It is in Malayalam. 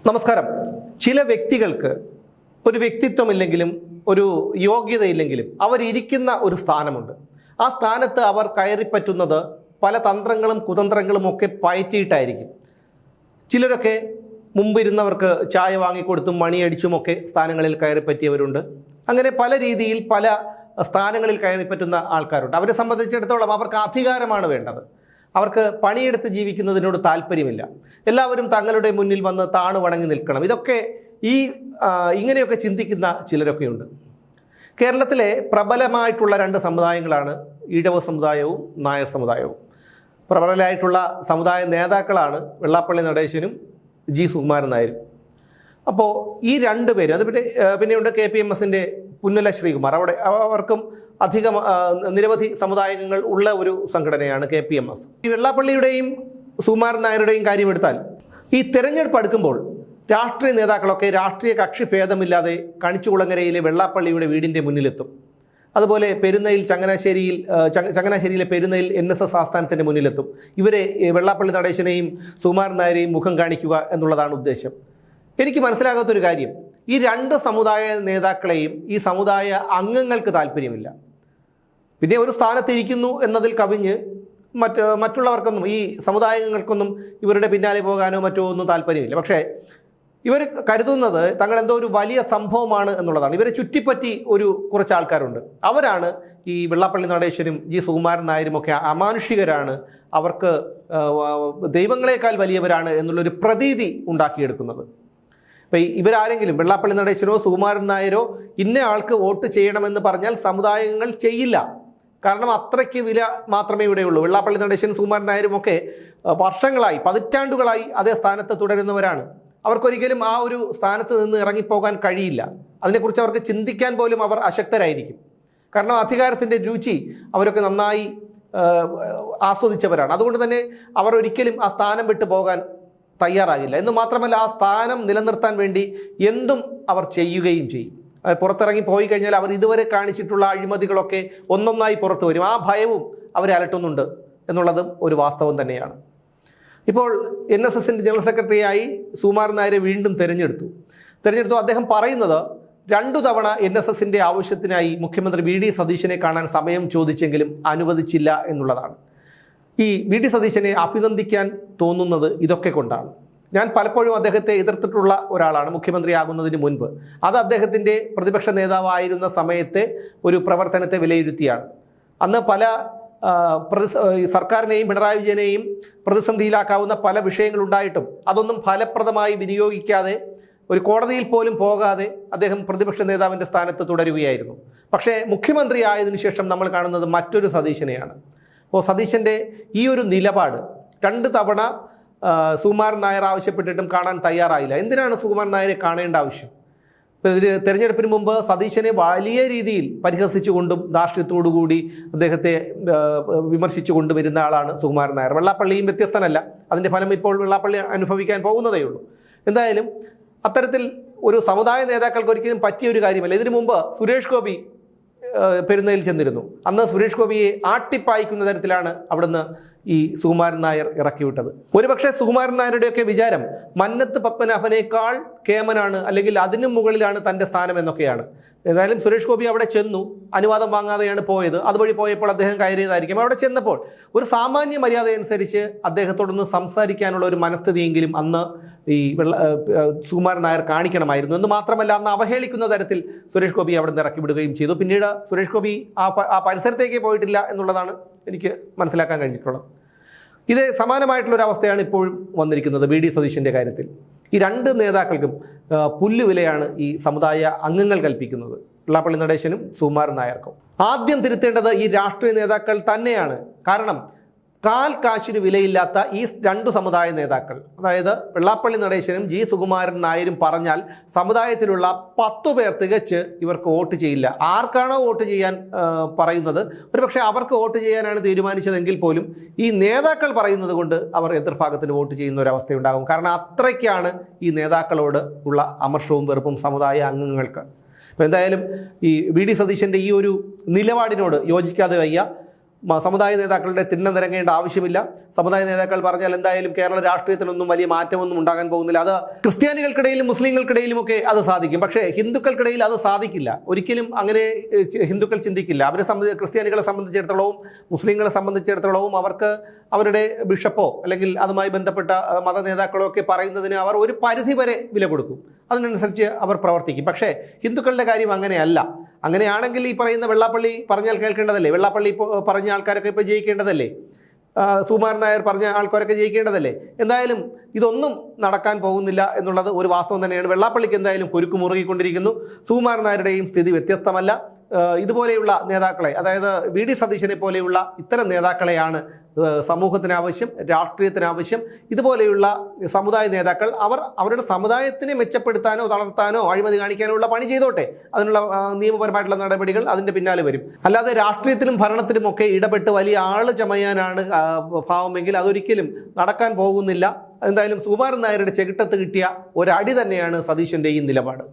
നമസ്കാരം. ചില വ്യക്തികൾക്ക് ഒരു വ്യക്തിത്വമില്ലെങ്കിലും ഒരു യോഗ്യതയില്ലെങ്കിലും അവരിയ്ക്കുന്ന ഒരു സ്ഥാനമുണ്ട്. ആ സ്ഥാനത്ത് അവർ കയറിപ്പറ്റുന്നത് പല തന്ത്രങ്ങളും കുതന്ത്രങ്ങളും ഒക്കെ പയറ്റിയിട്ടായിരിക്കും. ചിലരൊക്കെ മുമ്പിരുന്നവർക്ക് ചായ വാങ്ങിക്കൊടുത്തും മണിയടിച്ചുമൊക്കെ സ്ഥാനങ്ങളിൽ കയറിപ്പറ്റിയവരുണ്ട്. അങ്ങനെ പല രീതിയിൽ പല സ്ഥാനങ്ങളിൽ കയറിപ്പറ്റുന്ന ആൾക്കാരുണ്ട്. അവരെ സംബന്ധിച്ചിടത്തോളം അവർക്ക് അധികാരമാണ് വേണ്ടത്. അവർക്ക് പണിയെടുത്ത് ജീവിക്കുന്നതിനോട് താല്പര്യമില്ല. എല്ലാവരും തങ്ങളുടെ മുന്നിൽ വന്ന് താണു വണങ്ങി നിൽക്കണം. ഇതൊക്കെ ഇങ്ങനെയൊക്കെ ചിന്തിക്കുന്ന ചിലരൊക്കെയുണ്ട്. കേരളത്തിലെ പ്രബലമായിട്ടുള്ള രണ്ട് സമുദായങ്ങളാണ് ഈഴവ സമുദായവും നായർ സമുദായവും. പ്രബലരായിട്ടുള്ള സമുദായ നേതാക്കളാണ് വെള്ളാപ്പള്ളി നടേശനും ജി സുകുമാരൻ നായരും. അപ്പോൾ ഈ രണ്ട് പേരും, അത് പിന്നെയുണ്ട് KPMSൻ്റെ പുന്നല ശ്രീകുമാർ. അവർക്കും അധികം നിരവധി സമുദായങ്ങൾ ഉള്ള ഒരു സംഘടനയാണ് KPMS. ഈ വെള്ളാപ്പള്ളിയുടെയും സുകുമാരൻ നായരുടെയും കാര്യമെടുത്താൽ ഈ തെരഞ്ഞെടുപ്പ് അടുക്കുമ്പോൾ രാഷ്ട്രീയ നേതാക്കളൊക്കെ രാഷ്ട്രീയ കക്ഷി ഭേദമില്ലാതെ കണിച്ചുകുളങ്ങരയിലെ വെള്ളാപ്പള്ളിയുടെ വീടിൻ്റെ മുന്നിലെത്തും. അതുപോലെ പെരുന്നയിൽ ചങ്ങനാശ്ശേരിയിലെ പെരുന്നയിൽ NSS ആസ്ഥാനത്തിൻ്റെ മുന്നിലെത്തും. ഇവരെ വെള്ളാപ്പള്ളി നടേശനെയും സുകുമാരൻ നായരെയും മുഖം കാണിക്കുക എന്നുള്ളതാണ് ഉദ്ദേശം. എനിക്ക് മനസ്സിലാകാത്തൊരു കാര്യം, ഈ രണ്ട് സമുദായ നേതാക്കളെയും ഈ സമുദായ അംഗങ്ങൾക്ക് താല്പര്യമില്ല. പിന്നെ ഒരു സ്ഥാനത്തിരിക്കുന്നു എന്നതിൽ കവിഞ്ഞ് മറ്റുള്ളവർക്കൊന്നും, ഈ സമുദായങ്ങൾക്കൊന്നും ഇവരുടെ പിന്നാലെ പോകാനോ മറ്റോ ഒന്നും താല്പര്യമില്ല. പക്ഷേ ഇവർ കരുതുന്നത് തങ്ങൾ എന്തോ ഒരു വലിയ സംഭവമാണ് എന്നുള്ളതാണ്. ഇവരെ ചുറ്റിപ്പറ്റി കുറച്ച് ആൾക്കാരുണ്ട്. അവരാണ് ഈ വെള്ളാപ്പള്ളി നടേശനും ജി സുകുമാരൻ നായരും ഒക്കെ അമാനുഷികരാണ്, അവർക്ക് ദൈവങ്ങളെക്കാൾ വലിയവരാണ് എന്നുള്ളൊരു പ്രതീതി ഉണ്ടാക്കിയെടുക്കുന്നത്. ഇപ്പം ഇവരാരെങ്കിലും വെള്ളാപ്പള്ളി നടേശനോ സുകുമാരൻ നായരോ ഇന്ന ആൾക്ക് വോട്ട് ചെയ്യണമെന്ന് പറഞ്ഞാൽ സമുദായങ്ങൾ ചെയ്യില്ല. കാരണം അത്രയ്ക്ക് വില മാത്രമേ ഇവിടെയുള്ളൂ. വെള്ളാപ്പള്ളി നടേശനും സുകുമാരൻ നായരും ഒക്കെ വർഷങ്ങളായി, പതിറ്റാണ്ടുകളായി അതേ സ്ഥാനത്ത് തുടരുന്നവരാണ്. അവർക്കൊരിക്കലും ആ ഒരു സ്ഥാനത്ത് നിന്ന് ഇറങ്ങിപ്പോകാൻ കഴിയില്ല. അതിനെക്കുറിച്ച് അവർക്ക് ചിന്തിക്കാൻ പോലും അവർ അശക്തരായിരിക്കും. കാരണം അധികാരത്തിൻ്റെ രുചി അവരൊക്കെ നന്നായി ആസ്വദിച്ചവരാണ്. അതുകൊണ്ട് തന്നെ അവർ ഒരിക്കലും ആ സ്ഥാനം വിട്ടു പോകാൻ തയ്യാറാകില്ല. എന്ന് മാത്രമല്ല, ആ സ്ഥാനം നിലനിർത്താൻ വേണ്ടി എന്തും അവർ ചെയ്യുകയും ചെയ്യും. പുറത്തിറങ്ങി പോയി കഴിഞ്ഞാൽ അവർ ഇതുവരെ കാണിച്ചിട്ടുള്ള അഴിമതികളൊക്കെ ഒന്നൊന്നായി പുറത്തു വരും. ആ ഭയവും അവരെ അലട്ടുന്നുണ്ട് എന്നുള്ളതും ഒരു വാസ്തവം തന്നെയാണ്. ഇപ്പോൾ NSSൻ്റെ ജനറൽ സെക്രട്ടറിയായി സുകുമാരൻ നായരെ വീണ്ടും തിരഞ്ഞെടുത്തു. അദ്ദേഹം പറയുന്നത് 2 തവണ NSSൻ്റെ ആവശ്യത്തിനായി മുഖ്യമന്ത്രി VD സതീശനെ കാണാൻ സമയം ചോദിച്ചെങ്കിലും അനുവദിച്ചില്ല എന്നുള്ളതാണ്. ഈ VD സതീശനെ അഭിനന്ദിക്കാൻ തോന്നുന്നത് ഇതൊക്കെ കൊണ്ടാണ്. ഞാൻ പലപ്പോഴും അദ്ദേഹത്തെ എതിർത്തിട്ടുള്ള ഒരാളാണ് മുഖ്യമന്ത്രിയാകുന്നതിന് മുൻപ്. അത് അദ്ദേഹത്തിൻ്റെ പ്രതിപക്ഷ നേതാവായിരുന്ന സമയത്തെ ഒരു പ്രവർത്തനത്തെ വിലയിരുത്തിയാണ്. അന്ന് പല സർക്കാരിനെയും പിണറായി വിജയനെയും പ്രതിസന്ധിയിലാക്കാവുന്ന പല വിഷയങ്ങളുണ്ടായിട്ടും അതൊന്നും ഫലപ്രദമായി വിനിയോഗിക്കാതെ, ഒരു കോടതിയിൽ പോലും പോകാതെ അദ്ദേഹം പ്രതിപക്ഷ നേതാവിൻ്റെ സ്ഥാനത്ത് തുടരുകയായിരുന്നു. പക്ഷേ മുഖ്യമന്ത്രി ആയതിനു ശേഷം നമ്മൾ കാണുന്നത് മറ്റൊരു സതീശനെയാണ്. അപ്പോൾ സതീശൻ്റെ ഈ ഒരു നിലപാട് 2 തവണ സുകുമാരൻ നായർ ആവശ്യപ്പെട്ടിട്ടും കാണാൻ തയ്യാറായില്ല. എന്തിനാണ് സുകുമാരൻ നായരെ കാണേണ്ട ആവശ്യം? തെരഞ്ഞെടുപ്പിന് മുമ്പ് സതീശനെ വലിയ രീതിയിൽ പരിഹസിച്ചുകൊണ്ടും ധാർഷ്ട്യത്തോടുകൂടി അദ്ദേഹത്തെ വിമർശിച്ചു വരുന്ന ആളാണ് സുകുമാരൻ നായർ. വെള്ളാപ്പള്ളിയും വ്യത്യസ്തനല്ല. അതിൻ്റെ ഫലം ഇപ്പോൾ വെള്ളാപ്പള്ളി അനുഭവിക്കാൻ പോകുന്നതേ ഉള്ളൂ. എന്തായാലും അത്തരത്തിൽ ഒരു സമുദായ നേതാക്കൾക്ക് ഒരിക്കലും പറ്റിയ ഒരു കാര്യമല്ല. ഇതിനു മുമ്പ് സുരേഷ് ഗോപി പെരുന്നയിൽ ചെന്നിരുന്നു. അന്ന് സുരേഷ് ഗോപിയെ ആട്ടിപ്പായിക്കുന്ന തരത്തിലാണ് അവിടുന്ന് ഈ സുകുമാരൻ നായർ ഇറക്കിവിട്ടത്. ഒരുപക്ഷെ സുകുമാരൻ നായരുടെയൊക്കെ വിചാരം മന്നത്ത് പത്മനാഭനേക്കാൾ കേമനാണ്, അല്ലെങ്കിൽ അതിനും മുകളിലാണ് തൻ്റെ സ്ഥാനം എന്നൊക്കെയാണ്. ഏതായാലും സുരേഷ് ഗോപി അവിടെ ചെന്നു, അനുവാദം വാങ്ങാതെയാണ് പോയത്. അതുവഴി പോയപ്പോൾ അദ്ദേഹം കയറിയതായിരിക്കും. അവിടെ ചെന്നപ്പോൾ ഒരു സാമാന്യ മര്യാദ അനുസരിച്ച് അദ്ദേഹത്തോടൊന്ന് സംസാരിക്കാനുള്ള ഒരു മനസ്ഥിതിയെങ്കിലും അന്ന് ഈ സുകുമാരൻ നായർ കാണിക്കണമായിരുന്നു. എന്ന് മാത്രമല്ല, അന്ന് അവഹേളിക്കുന്ന തരത്തിൽ സുരേഷ് ഗോപി അവിടെ നിന്ന് ഇറക്കി വിടുകയും ചെയ്തു. പിന്നീട് സുരേഷ് ഗോപി ആ പരിസരത്തേക്ക് പോയിട്ടില്ല എന്നുള്ളതാണ് എനിക്ക് മനസ്സിലാക്കാൻ കഴിഞ്ഞിട്ടുള്ളത്. ഇതേ സമാനമായിട്ടുള്ളൊരവസ്ഥയാണ് ഇപ്പോഴും വന്നിരിക്കുന്നത് VD സതീശൻ്റെ കാര്യത്തിൽ. ഈ 2 നേതാക്കൾക്കും പുല്ലുവിലയാണ് ഈ സമുദായ അംഗങ്ങൾ കൽപ്പിക്കുന്നത്, വെള്ളാപ്പള്ളി നടേശനും സുകുമാരൻ നായർക്കും. ആദ്യം തിരുത്തേണ്ടത് ഈ രാഷ്ട്രീയ നേതാക്കൾ തന്നെയാണ്. കാരണം കാശിന് വിലയില്ലാത്ത ഈ 2 സമുദായ നേതാക്കൾ, അതായത് വെള്ളാപ്പള്ളി നടേശനും ജി സുകുമാരൻ നായരും പറഞ്ഞാൽ സമുദായത്തിലുള്ള 10 പേർ തികച്ച് ഇവർക്ക് വോട്ട് ചെയ്യില്ല. ആർക്കാണോ വോട്ട് ചെയ്യാൻ പറയുന്നത്, ഒരുപക്ഷെ അവർക്ക് വോട്ട് ചെയ്യാനാണ് തീരുമാനിച്ചതെങ്കിൽ പോലും ഈ നേതാക്കൾ പറയുന്നത് കൊണ്ട് അവർ എതിർഭാഗത്തിന് വോട്ട് ചെയ്യുന്ന ഒരവസ്ഥയുണ്ടാകും. കാരണം അത്രയ്ക്കാണ് ഈ നേതാക്കളോട് ഉള്ള അമർഷവും വെറുപ്പും സമുദായ അംഗങ്ങൾക്ക്. അപ്പോൾ എന്തായാലും ഈ VD സതീശൻ്റെ ഈ ഒരു നിലപാടിനോട് യോജിക്കാതെ വയ്യ. സമുദായ നേതാക്കളുടെ തിണ്ണം നിരങ്ങേണ്ട ആവശ്യമില്ല. സമുദായ നേതാക്കൾ പറഞ്ഞാൽ എന്തായാലും കേരള രാഷ്ട്രീയത്തിലൊന്നും വലിയ മാറ്റമൊന്നും ഉണ്ടാകാൻ പോകുന്നില്ല. അത് ക്രിസ്ത്യാനികൾക്കിടയിലും മുസ്ലിങ്ങൾക്കിടയിലും ഒക്കെ അത് സാധിക്കും. പക്ഷേ ഹിന്ദുക്കൾക്കിടയിൽ അത് സാധിക്കില്ല. ഒരിക്കലും അങ്ങനെ ഹിന്ദുക്കൾ ചിന്തിക്കില്ല. ക്രിസ്ത്യാനികളെ സംബന്ധിച്ചിടത്തോളവും മുസ്ലിങ്ങളെ സംബന്ധിച്ചിടത്തോളവും അവർക്ക് അവരുടെ ബിഷപ്പോ അല്ലെങ്കിൽ അതുമായി ബന്ധപ്പെട്ട മത നേതാക്കളോ ഒക്കെ പറയുന്നതിന് അവർ ഒരു പരിധി വരെ വില കൊടുക്കും. അതിനനുസരിച്ച് അവർ പ്രവർത്തിക്കും. പക്ഷേ ഹിന്ദുക്കളുടെ കാര്യം അങ്ങനെയല്ല. അങ്ങനെയാണെങ്കിൽ ഈ പറയുന്ന വെള്ളാപ്പള്ളി പറഞ്ഞാൽ കേൾക്കേണ്ടതല്ലേ? വെള്ളാപ്പള്ളി പറഞ്ഞ ആൾക്കാരൊക്കെ ഇപ്പോൾ ജയിക്കേണ്ടതല്ലേ? സുകുമാരൻ നായർ പറഞ്ഞ ആൾക്കാരൊക്കെ ജയിക്കേണ്ടതല്ലേ? എന്തായാലും ഇതൊന്നും നടക്കാൻ പോകുന്നില്ല എന്നുള്ളത് ഒരു വാസ്തവം തന്നെയാണ്. വെള്ളാപ്പള്ളിക്ക് എന്തായാലും കുരുക്ക് മുറുകിക്കൊണ്ടിരിക്കുന്നു. സുകുമാരൻ നായരുടെയും സ്ഥിതി വ്യത്യസ്തമല്ല. ഇതുപോലെയുള്ള നേതാക്കളെ, അതായത് വി ഡി സതീശനെ പോലെയുള്ള ഇത്തരം നേതാക്കളെയാണ് സമൂഹത്തിന് ആവശ്യം, രാഷ്ട്രീയത്തിന് ആവശ്യം. ഇതുപോലെയുള്ള സമുദായ നേതാക്കൾ അവരുടെ സമുദായത്തിനെ മെച്ചപ്പെടുത്താനോ തളർത്താനോ അഴിമതി കാണിക്കാനോ ഉള്ള പണി ചെയ്തോട്ടെ. അതിനുള്ള നിയമപരമായിട്ടുള്ള നടപടികൾ അതിൻ്റെ പിന്നാലെ വരും. അല്ലാതെ രാഷ്ട്രീയത്തിലും ഭരണത്തിലും ഒക്കെ ഇടപെട്ട് വലിയ ആള് ചമയാനാണ് ഭാവമെങ്കിൽ അതൊരിക്കലും നടക്കാൻ പോകുന്നില്ല. എന്തായാലും സുകുമാരൻ നായരുടെ ചെകിട്ടത്ത് കിട്ടിയ ഒരടി തന്നെയാണ് സതീശൻ്റെ ഈ നിലപാട്.